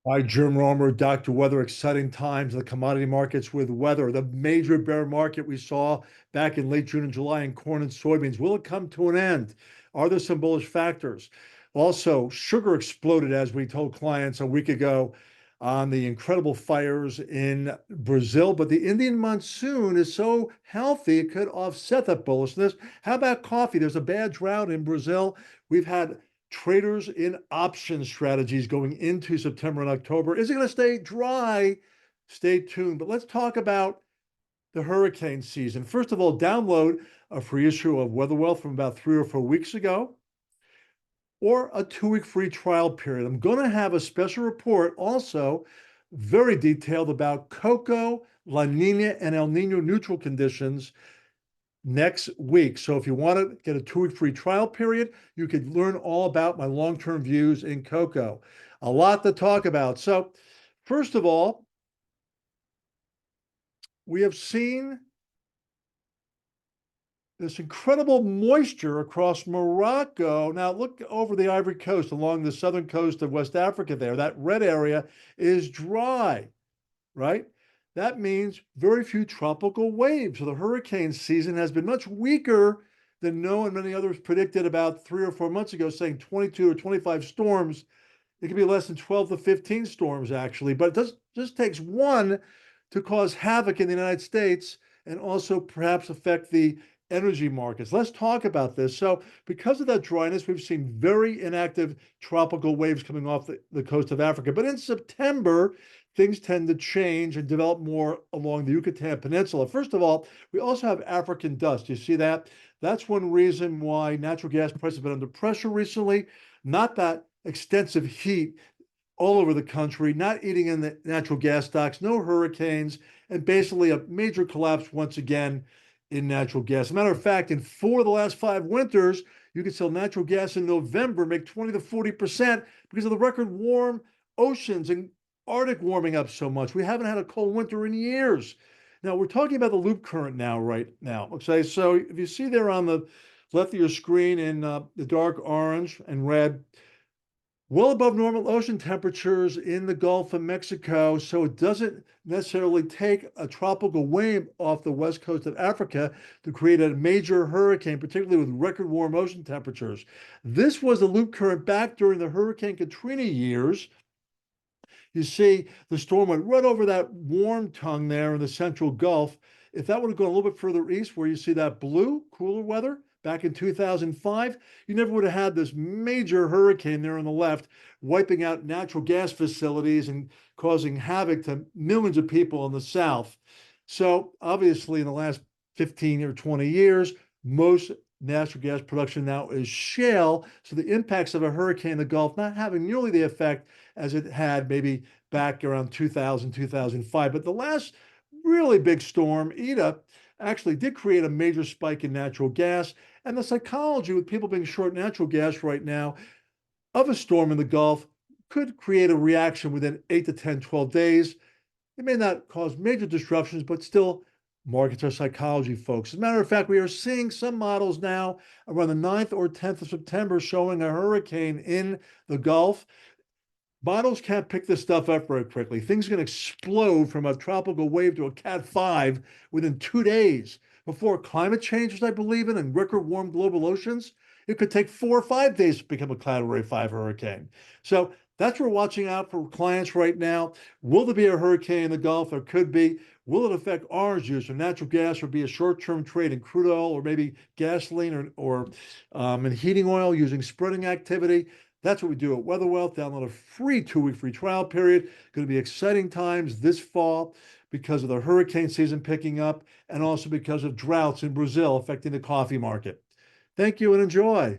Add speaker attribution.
Speaker 1: Hi, Jim Romer, Dr. Weather. Exciting times in the commodity markets with weather. The major bear market we saw back in late June and July in corn and soybeans. Will it come to an end? Are there some bullish factors? Also, sugar exploded, as we told clients a week ago, on the incredible fires in Brazil. But the Indian monsoon is so healthy, it could offset that bullishness. How about coffee? There's a bad drought in Brazil. We've had traders in option strategies going into September and October. Is it going to stay dry? Stay tuned. But let's talk about the hurricane season. First of all, download a free issue of WeatherWealth from about 3 or 4 weeks ago, or a 2-week free trial period. I'm going to have a special report also, very detailed, about cocoa, La Nina, and El Nino neutral conditions next week. So if you want to get a 2-week free trial period, you could learn all about my long-term views in cocoa. A lot to talk about. So first of all, we have seen this incredible moisture across Morocco. Now look over the Ivory Coast, along the southern coast of West Africa there. That red area is dry, right? That means very few tropical waves. So the hurricane season has been much weaker than NOAA and many others predicted about 3 or 4 months ago, saying 22 or 25 storms. It could be less than 12 to 15 storms, actually. But it just takes one to cause havoc in the United States and also perhaps affect the energy markets. Let's talk about this. So, because of that dryness, we've seen very inactive tropical waves coming off the coast of Africa. But in September, things tend to change and develop more along the Yucatan Peninsula. First of all, we also have African dust. You see that? That's one reason why natural gas prices have been under pressure recently. Not that extensive heat all over the country, not eating in the natural gas stocks, no hurricanes, and basically a major collapse once again in natural gas. As a matter of fact, in 4 of the last 5 winters, you could sell natural gas in November, make 20 to 40% because of the record warm oceans and Arctic warming up so much. We haven't had a cold winter in years. Now, we're talking about the loop current now, right now. Okay, so if you see there on the left of your screen in the dark orange and red, well above normal ocean temperatures in the Gulf of Mexico, so it doesn't necessarily take a tropical wave off the west coast of Africa to create a major hurricane, particularly with record warm ocean temperatures. This was the loop current back during the Hurricane Katrina years. You see, the storm went right over that warm tongue there in the central Gulf. If that would have gone a little bit further east, where you see that blue, cooler weather, back in 2005, you never would have had this major hurricane there on the left, wiping out natural gas facilities and causing havoc to millions of people in the South. So, obviously, in the last 15 or 20 years, most natural gas production now is shale. So, the impacts of a hurricane in the Gulf not having nearly the effect as it had maybe back around 2000, 2005. But the last really big storm, Ida, actually did create a major spike in natural gas. And the psychology with people being short natural gas right now of a storm in the Gulf could create a reaction within 8 to 10, 12 days. It may not cause major disruptions, but still, markets are psychology, folks. As a matter of fact, we are seeing some models now around the 9th or 10th of September showing a hurricane in the Gulf. Models can't pick this stuff up very quickly. Things can explode from a tropical wave to a Cat 5 within 2 days. Before climate change, as I believe in, and record warm global oceans, it could take 4 or 5 days to become a Category 5 hurricane. So that's what we're watching out for clients right now. Will there be a hurricane in the Gulf? There could be. Will it affect orange juice or natural gas, or be a short-term trade in crude oil or maybe gasoline or in heating oil using spreading activity? That's what we do at WeatherWealth. Download a free 2-week free trial period. Going to be exciting times this fall because of the hurricane season picking up and also because of droughts in Brazil affecting the coffee market. Thank you and enjoy.